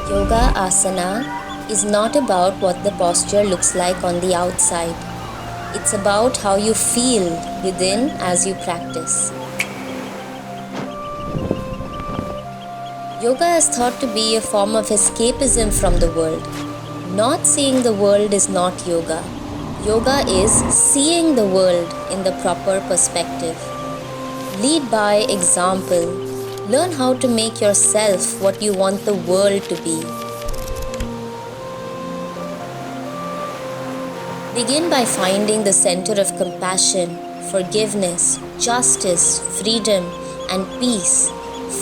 Yoga asana is not about what the posture looks like on the outside. It's about how you feel within as you practice. Yoga is thought to be a form of escapism from the world. Not seeing the world is not yoga. Yoga is seeing the world in the proper perspective. Lead by example. Learn how to make yourself what you want the world to be. Begin by finding the center of compassion, forgiveness, justice, freedom, and peace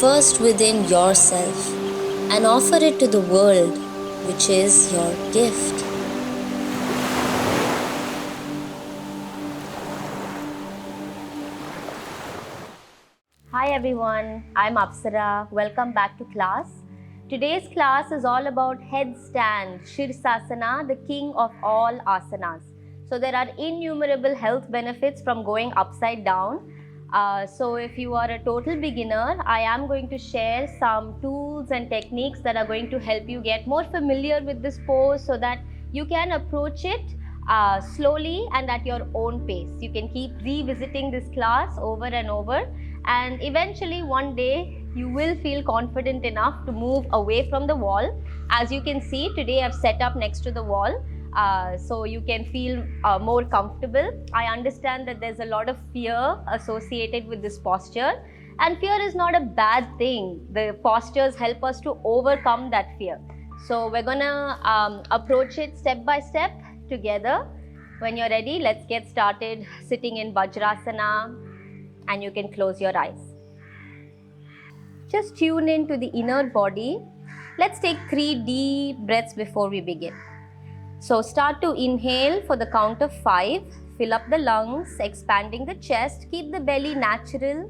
first within yourself, and offer it to the world, which is your gift. Hi everyone, I'm Apsara. Welcome back to class. Today's class is all about headstand, Sirsasana, the king of all asanas. So there are innumerable health benefits from going upside down. So if you are a total beginner, I am going to share some tools and techniques that are going to help you get more familiar with this pose so that you can approach it slowly and at your own pace. You can keep revisiting this class over and over, and eventually one day you will feel confident enough to move away from the wall. As you can see, today I've set up next to the wall so you can feel more comfortable. I understand that there's a lot of fear associated with this posture, and fear is not a bad thing. The postures help us to overcome that fear. So we're gonna approach it step by step together. When you're ready, let's get started sitting in Vajrasana, and you can close your eyes. Just tune in to the inner body. Let's take 3 deep breaths before we begin. So start to inhale for the count of 5. Fill up the lungs, expanding the chest. Keep the belly natural.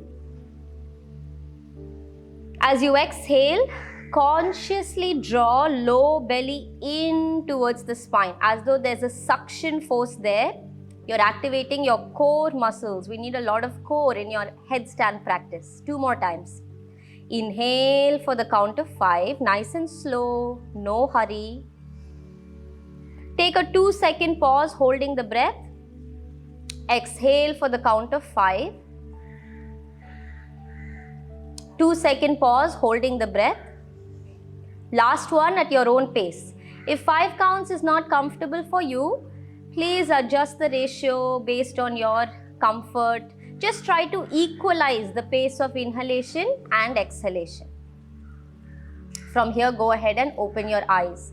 As you exhale, consciously draw low belly in towards the spine, as though there's a suction force there. You're activating your core muscles. We need a lot of core in your headstand practice. 2 more times. Inhale for the count of 5, nice and slow, no hurry. Take a 2-second pause, holding the breath. Exhale for the count of 5. 2-second pause, holding the breath. Last one at your own pace. If 5 counts is not comfortable for you, please adjust the ratio based on your comfort. Just try to equalize the pace of inhalation and exhalation. From here, go ahead and open your eyes.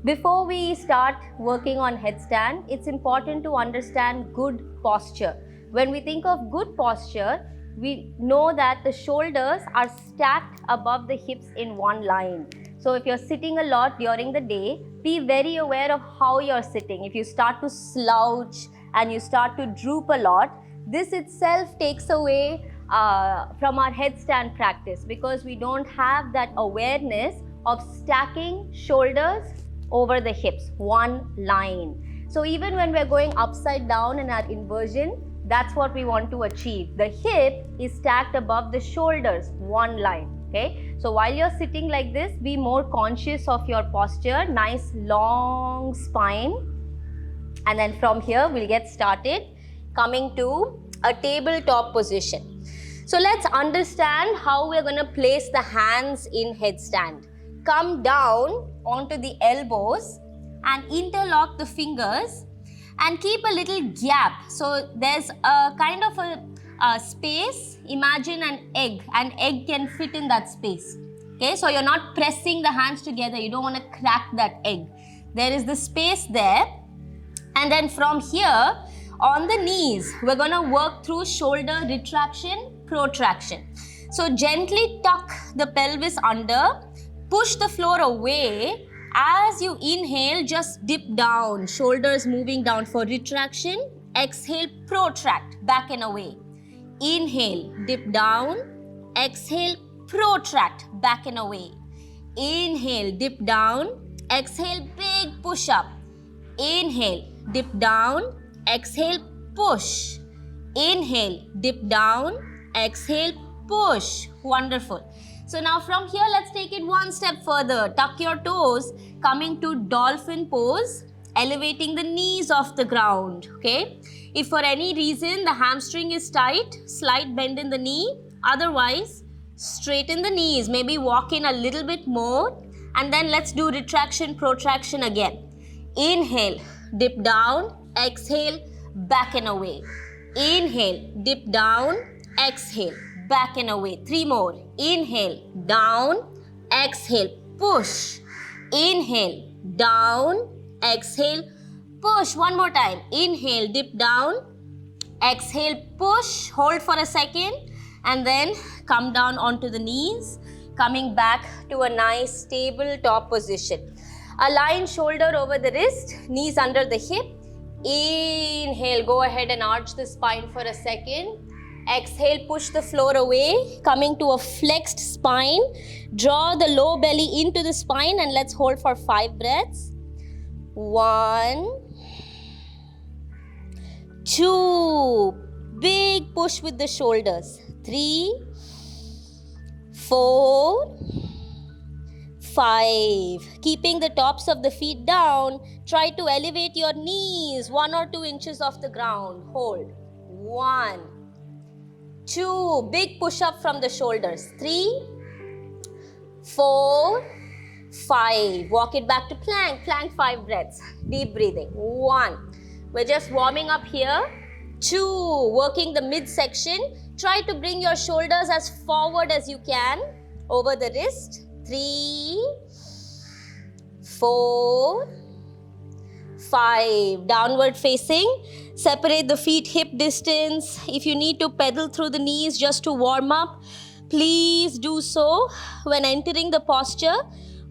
Before we start working on headstand, it's important to understand good posture. When we think of good posture, we know that the shoulders are stacked above the hips in one line. So if you're sitting a lot during the day, be very aware of how you're sitting. If you start to slouch and you start to droop a lot, this itself takes away from our headstand practice, because we don't have that awareness of stacking shoulders over the hips, one line. So even when we're going upside down in our inversion, that's what we want to achieve. The hip is stacked above the shoulders, one line. Okay, so while you're sitting like this, be more conscious of your posture. Nice long spine. And then from here, we'll get started coming to a tabletop position. So let's understand how we're going to place the hands in headstand. Come down onto the elbows and interlock the fingers and keep a little gap. So there's a kind of a space. Imagine an egg can fit in that space. Okay, so you're not pressing the hands together. You don't want to crack that egg. There is the space there. And then from here, on the knees, we're going to work through shoulder retraction, protraction. So gently tuck the pelvis under, push the floor away. As you inhale, just dip down, shoulders moving down for retraction. Exhale, protract, back and away. Inhale, dip down. Exhale, protract, back and away. Inhale, dip down. Exhale, big push up. Inhale, dip down. Exhale, push. Inhale, dip down. Exhale, push. Wonderful. So now from here, let's take it one step further. Tuck your toes, coming to dolphin pose, elevating the knees off the ground, okay? If for any reason the hamstring is tight, slight bend in the knee. Otherwise, straighten the knees, maybe walk in a little bit more, and then let's do retraction, protraction again. Inhale, dip down, exhale, back and away. Inhale, dip down, exhale, back and away. 3 more. Inhale, down, exhale, push. Inhale, down, exhale, push. One more time. Inhale, dip down, exhale, push. Hold for a second and then come down onto the knees, coming back to a nice stable top position. Align shoulder over the wrist, knees under the hip. Inhale, go ahead and arch the spine for a second. Exhale, push the floor away, coming to a flexed spine. Draw the low belly into the spine and let's hold for 5 breaths. 1, 2, big push with the shoulders. 3, 4, 5. Keeping the tops of the feet down, try to elevate your knees 1 or 2 inches off the ground. Hold. 1, 2, big push up from the shoulders. 3, 4, 5. Walk it back to plank. Plank 5 breaths. Deep breathing. 1. We're just warming up here. 2, working the midsection. Try to bring your shoulders as forward as you can over the wrist. 3, 4, 5. Downward facing. Separate the feet hip distance. If you need to pedal through the knees just to warm up, please do so. When entering the posture,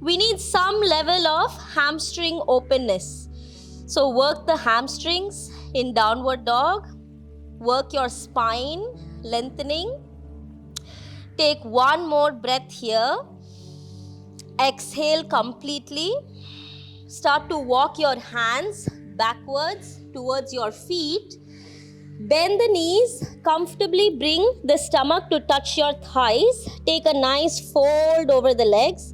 we need some level of hamstring openness. So work the hamstrings in downward dog. Work your spine, lengthening. Take 1 more breath here. Exhale completely. Start to walk your hands backwards towards your feet. Bend the knees. Comfortably bring the stomach to touch your thighs. Take a nice fold over the legs.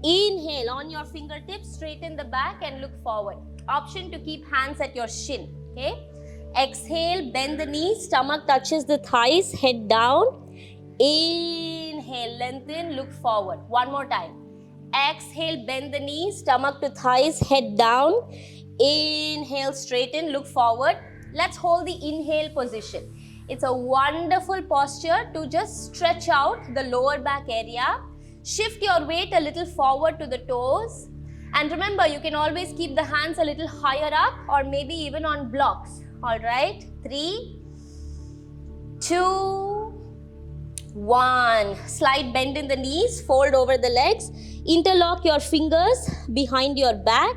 Inhale on your fingertips, straighten the back and look forward. Option to keep hands at your shin. Okay. Exhale, bend the knees, stomach touches the thighs, head down. Inhale, lengthen, look forward. One more time. Exhale, bend the knees, stomach to thighs, head down. Inhale, straighten, look forward. Let's hold the inhale position. It's a wonderful posture to just stretch out the lower back area. Shift your weight a little forward to the toes. And remember, you can always keep the hands a little higher up or maybe even on blocks. All right, 3, 2, 1. Slight bend in the knees, fold over the legs. Interlock your fingers behind your back.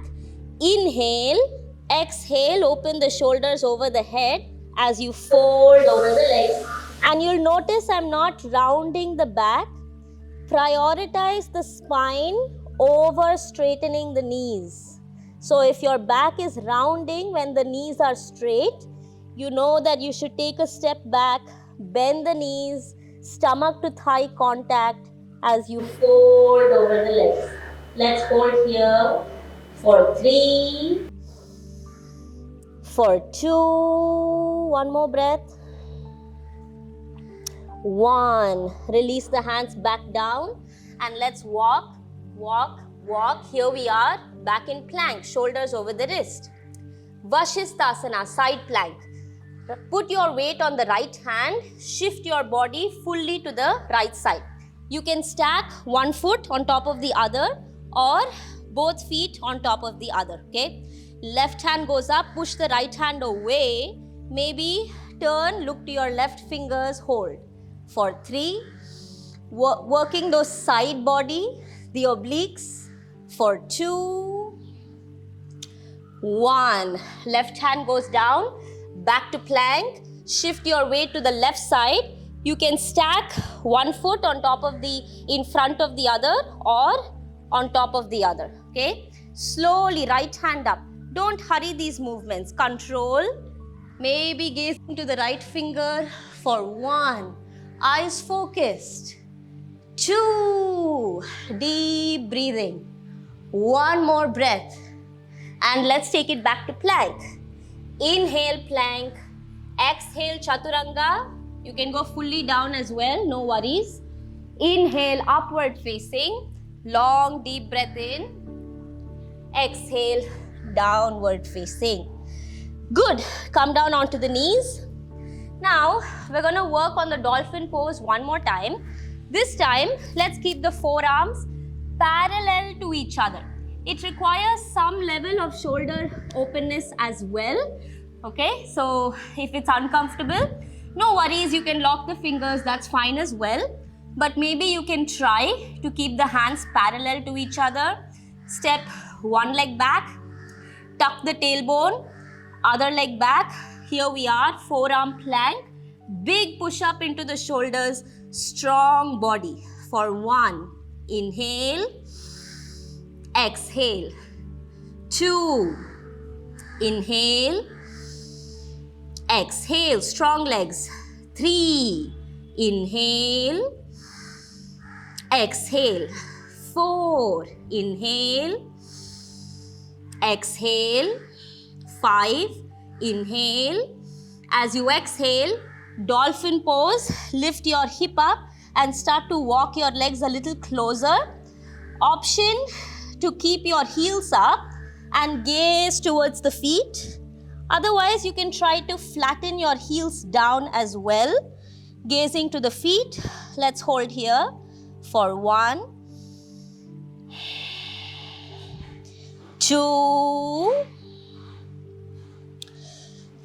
Inhale, exhale, open the shoulders over the head as you fold over the legs. And you'll notice I'm not rounding the back. Prioritize the spine over straightening the knees. So if your back is rounding when the knees are straight, you know that you should take a step back, bend the knees, stomach to thigh contact as you fold over the legs. Let's hold here for 3, for 2, one more breath. 1. Release the hands back down and let's walk, walk, walk. Here we are, back in plank, shoulders over the wrist. Sirsasana, side plank. Put your weight on the right hand, shift your body fully to the right side. You can stack one foot on top of the other or both feet on top of the other, okay? Left hand goes up, push the right hand away. Maybe turn, look to your left fingers, hold. For 3, working those side body, the obliques. For 2, 1. Left hand goes down, back to plank. Shift your weight to the left side. You can stack one foot on top of in front of the other or on top of the other, okay? Slowly, right hand up. Don't hurry these movements. Control. Maybe gazing to the right finger for 1. Eyes focused. 2. Deep breathing. One more breath. And let's take it back to plank. Inhale, plank. Exhale, chaturanga. You can go fully down as well, no worries. Inhale, upward facing. Long, deep breath in. Exhale, downward facing. Good. Come down onto the knees. Now, we're going to work on the dolphin pose one more time. This time, let's keep the forearms parallel to each other. It requires some level of shoulder openness as well. Okay, so if it's uncomfortable, no worries, you can lock the fingers, that's fine as well. But maybe you can try to keep the hands parallel to each other. Step one leg back, tuck the tailbone, other leg back. Here we are, forearm plank. Big push up into the shoulders, strong body. For 1, inhale, exhale. 2, inhale, exhale, strong legs. 3, inhale, exhale. 4, inhale, exhale. 5, inhale. As you exhale, dolphin pose, lift your hip up and start to walk your legs a little closer. Option to keep your heels up and gaze towards the feet. Otherwise, you can try to flatten your heels down as well. Gazing to the feet. Let's hold here for 1, 2,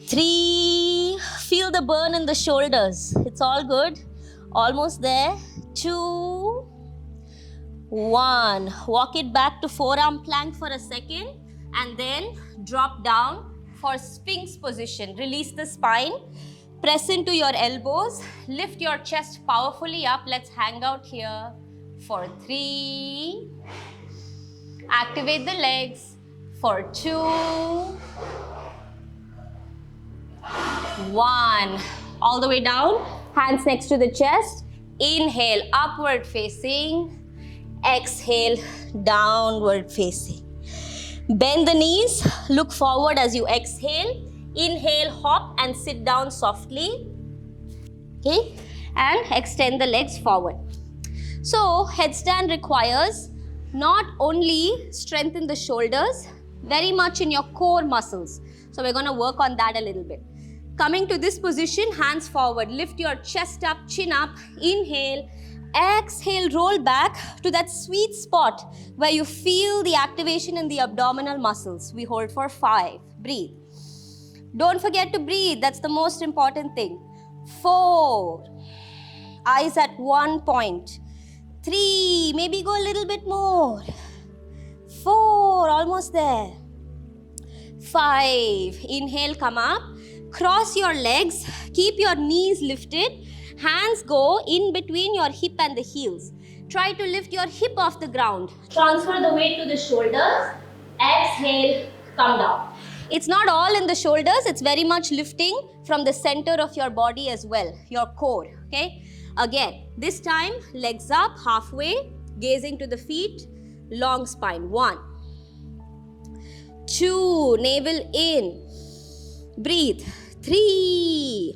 3, feel the burn in the shoulders. It's all good. Almost there. 2, 1. Walk it back to forearm plank for a second and then drop down for Sphinx position. Release the spine. Press into your elbows. Lift your chest powerfully up. Let's hang out here for 3. Activate the legs for 2, 1. All the way down. Hands next to the chest. Inhale, upward facing. Exhale, downward facing. Bend the knees. Look forward as you exhale. Inhale, hop and sit down softly. Okay. And extend the legs forward. So, headstand requires not only strengthen the shoulders, very much in your core muscles. So, we're going to work on that a little bit. Coming to this position, hands forward. Lift your chest up, chin up. Inhale. Exhale, roll back to that sweet spot where you feel the activation in the abdominal muscles. We hold for 5. Breathe. Don't forget to breathe. That's the most important thing. 4. Eyes at one point. 3. Maybe go a little bit more. 4. Almost there. 5. Inhale, come up. Cross your legs. Keep your knees lifted. Hands go in between your hip and the heels. Try to lift your hip off the ground. Transfer the weight to the shoulders. Exhale, come down. It's not all in the shoulders. It's very much lifting from the center of your body as well. Your core. Okay. Again, this time legs up halfway. Gazing to the feet. Long spine. 1, 2. Navel in. Breathe. 3,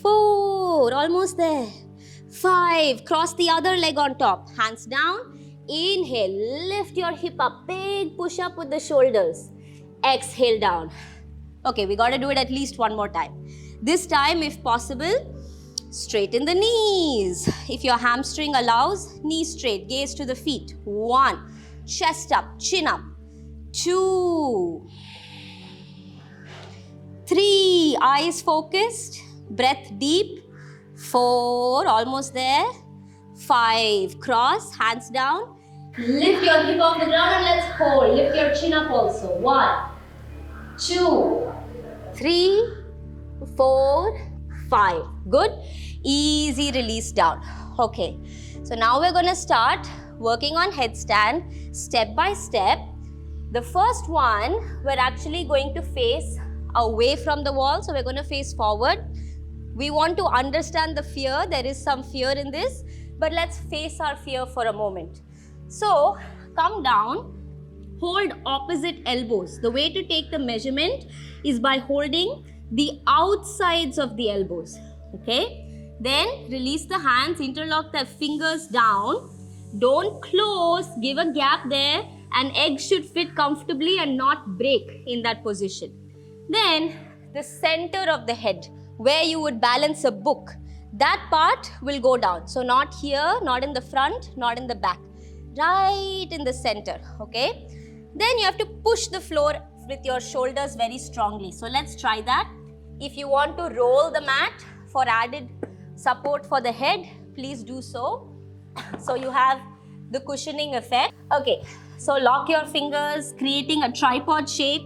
4, almost there. 5, cross the other leg on top. Hands down. Inhale, lift your hip up. Big push up with the shoulders. Exhale down. Okay, we got to do it at least one more time. This time, if possible, straighten the knees. If your hamstring allows, knees straight. Gaze to the feet. 1, chest up, chin up. 2, 3, eyes focused, breath deep. 4, almost there. 5, cross, hands down. Lift your hip off the ground and let's hold. Lift your chin up also. 1, 2, 3, 4, 5. Good. Easy release down. Okay. So now we're going to start working on headstand step by step. The first one, we're actually going to face away from the wall. So we're going to face forward. We want to understand the fear. There is some fear in this. but let's face our fear for a moment. So come down, hold opposite elbows. The way to take the measurement is by holding the outsides of the elbows. Okay? Then release the hands, interlock the fingers down. Don't close, give a gap there. An egg should fit comfortably and not break in that position. Then the center of the head, where you would balance a book, that part will go down. So not here, not in the front, not in the back. Right in the center, okay? Then you have to push the floor with your shoulders very strongly. So let's try that. If you want to roll the mat for added support for the head, please do so. So you have the cushioning effect. Okay, so lock your fingers, creating a tripod shape.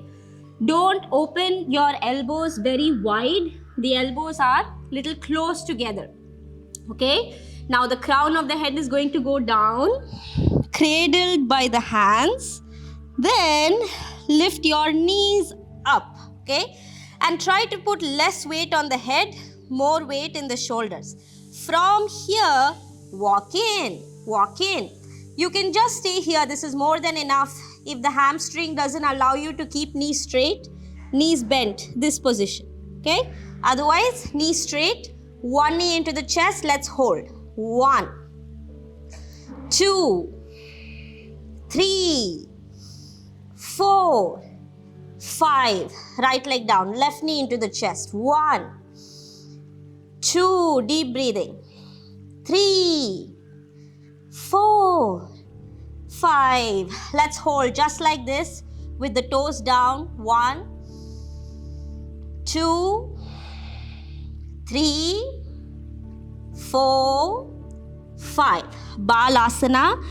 Don't open your elbows very wide. The elbows are little close together. Okay, now the crown of the head is going to go down, cradled by the hands. Then lift your knees up, okay? And try to put less weight on the head, more weight in the shoulders. From here, walk in, walk in. You can just stay here. This is more than enough. If the hamstring doesn't allow you to keep knees straight, knees bent, this position, okay? Otherwise, knees straight, one knee into the chest, let's hold. 1, 2, 3, 4, 5. Right leg down, left knee into the chest. 1, 2, deep breathing. 3, 4, 5. Let's hold just like this with the toes down. 1, 2, 3, 4, 5. Balasana.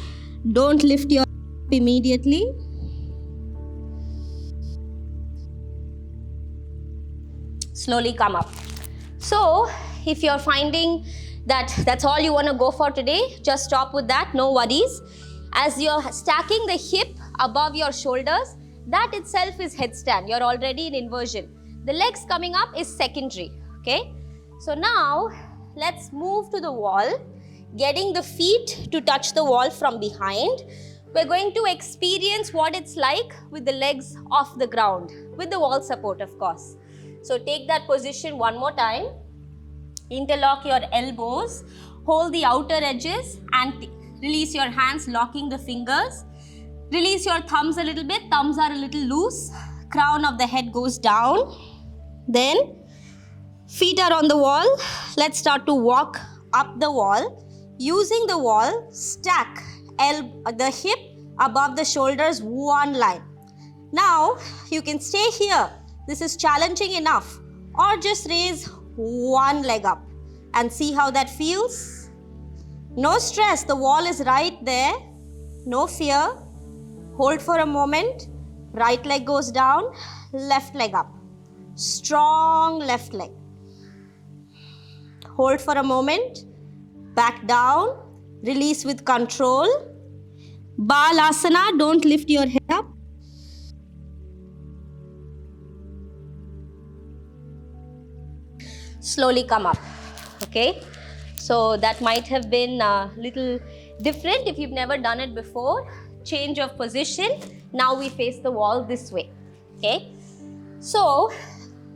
Don't lift your up immediately. Slowly come up. So if you're finding that that's all you want to go for today, just stop with that, no worries. As you're stacking the hip above your shoulders, that itself is headstand. You're already in inversion. The legs coming up is secondary, okay? So now let's move to the wall, getting the feet to touch the wall from behind. We're going to experience what it's like with the legs off the ground, with the wall support, of course. So take that position one more time. Interlock your elbows, hold the outer edges and release your hands, locking the fingers. Release your thumbs a little bit, thumbs are a little loose. Crown of the head goes down. Then feet are on the wall. Let's start to walk up the wall. Using the wall, stack the hip above the shoulders, one line. Now you can stay here. This is challenging enough. Or just raise one leg up and see how that feels. No stress, the wall is right there. No fear. Hold for a moment. Right leg goes down, left leg up. Strong left leg. Hold for a moment. Back down. Release with control. Balasana, don't lift your head up. Slowly come up, okay? So that might have been a little different if you've never done it before. Change of position. Now we face the wall this way, okay? So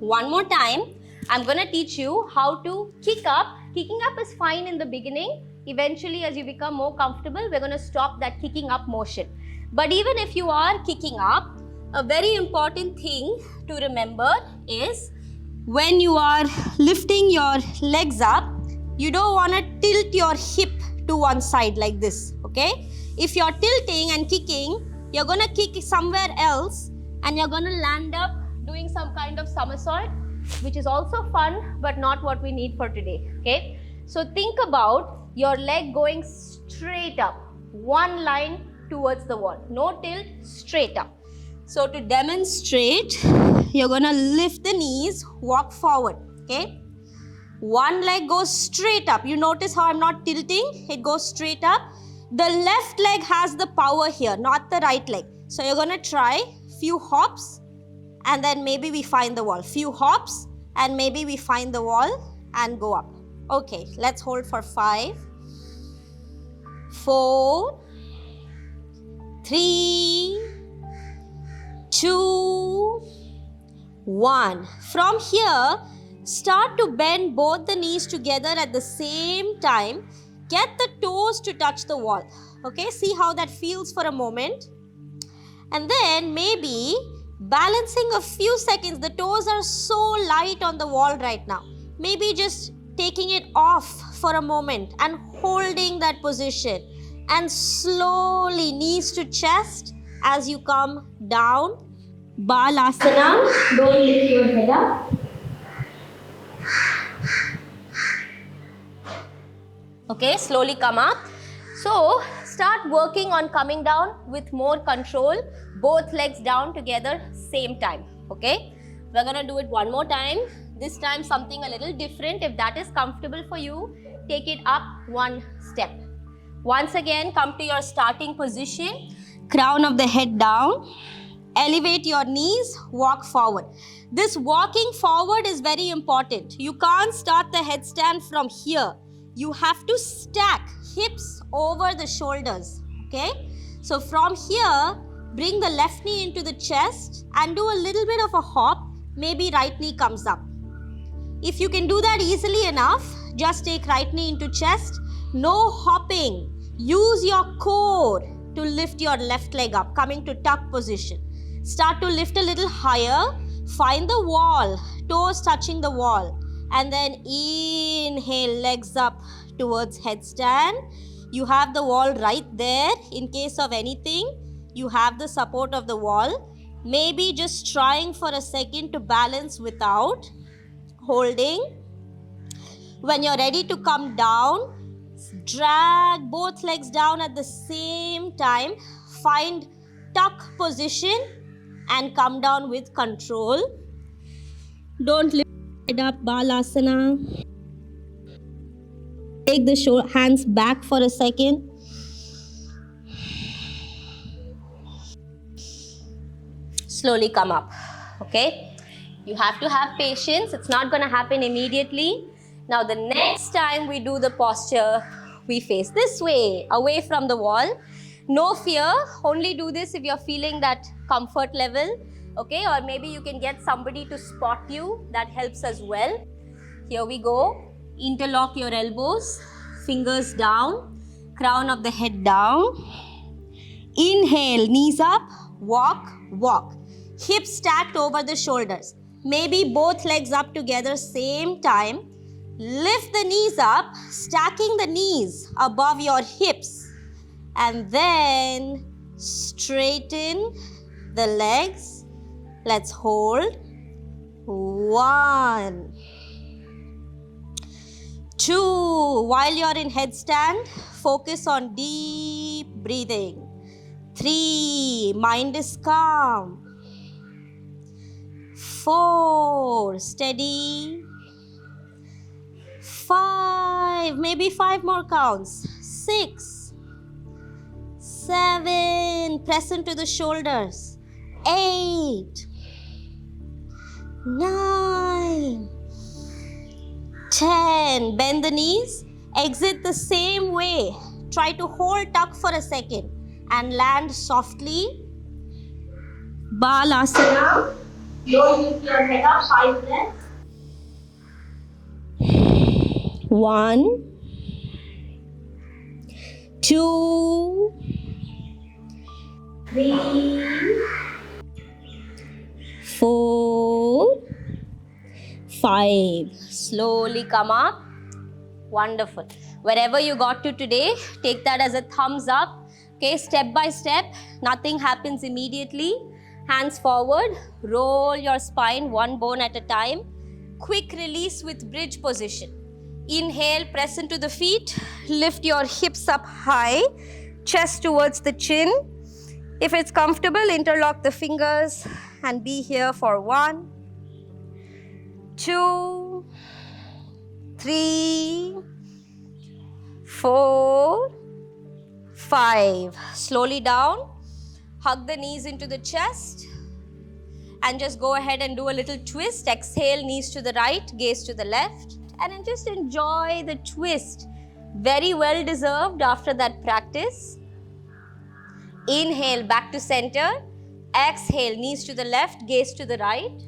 one more time, I'm going to teach you how to kick up. Kicking up is fine in the beginning. Eventually, as you become more comfortable, we're going to stop that kicking up motion. But even if you are kicking up, a very important thing to remember is when you are lifting your legs up, you don't want to tilt your hip to one side like this, okay? If you're tilting and kicking, you're going to kick somewhere else and you're going to land up doing some kind of somersault, which is also fun, but not what we need for today, okay? So think about your leg going straight up, one line towards the wall. No tilt, straight up. So to demonstrate, you're going to lift the knees, walk forward, okay? One leg goes straight up. You notice how I'm not tilting? It goes straight up. The left leg has the power here, not the right leg. So you're going to try few hops and then maybe we find the wall. Few hops and maybe we find the wall and go up. Okay, let's hold for 5, 4, 3, 2, 1. From here, start to bend both the knees together at the same time. Get the toes to touch the wall. Okay, see how that feels for a moment. And then maybe balancing a few seconds. The toes are so light on the wall right now. Maybe just taking it off for a moment and holding that position. And slowly knees to chest as you come down. Balasana. Don't lift your head up. Okay, slowly come up. So, start working on coming down with more control. Both legs down together, same time. Okay, we're gonna do it one more time. This time something a little different. If that is comfortable for you, take it up one step. Once again, come to your starting position. Crown of the head down. Elevate your knees, walk forward. This walking forward is very important. You can't start the headstand from here. You have to stack hips over the shoulders, okay? So from here, bring the left knee into the chest and do a little bit of a hop. Maybe right knee comes up. If you can do that easily enough, just take right knee into chest. No hopping. Use your core to lift your left leg up, coming to tuck position. Start to lift a little higher. Find the wall, toes touching the wall. And then inhale, legs up towards headstand. You have the wall right there. In case of anything, you have the support of the wall. Maybe just trying for a second to balance without holding. When you're ready to come down, drag both legs down at the same time. Find tuck position and come down with control. Don't lift your head up, Balasana. Take the hands back for a second. Slowly come up, okay? You have to have patience. It's not going to happen immediately. Now the next time we do the posture, we face this way, away from the wall. No fear. Only do this if you're feeling that comfort level, okay? Or maybe you can get somebody to spot you. That helps as well. Here we go. Interlock your elbows, fingers down, crown of the head down. Inhale, knees up, walk, walk. Hips stacked over the shoulders. Maybe both legs up together, same time. Lift the knees up, stacking the knees above your hips. And then straighten the legs. Let's hold. 1, 2. While you're in headstand, focus on deep breathing. 3. Mind is calm. 4. Steady. 5. Maybe 5 more counts. 6. 7. Press into the shoulders. 8. 9. 10. Bend the knees. Exit the same way. Try to hold tuck for a second and land softly. Balasana. Don't lift your head up. 5 breaths. 1, 2, 3, 4, 5. Slowly come up. Wonderful. Wherever you got to today, take that as a thumbs up. Okay, step by step. Nothing happens immediately. Hands forward. Roll your spine one bone at a time. Quick release with bridge position. Inhale, press into the feet. Lift your hips up high. Chest towards the chin. If it's comfortable, interlock the fingers and be here for 1, 2, 3, 4, 5. Slowly down. Hug the knees into the chest. And just go ahead and do a little twist. Exhale, knees to the right, gaze to the left. And then just enjoy the twist. Very well deserved after that practice. Inhale, back to center. Exhale, knees to the left, gaze to the right.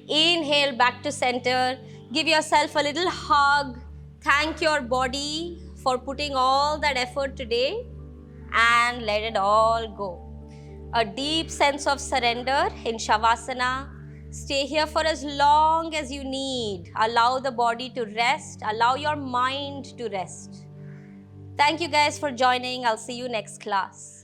Inhale, back to center. Give yourself a little hug. Thank your body for putting all that effort today and let it all go. A deep sense of surrender in Shavasana. Stay here for as long as you need. Allow the body to rest. Allow your mind to rest. Thank you guys for joining. I'll see you next class.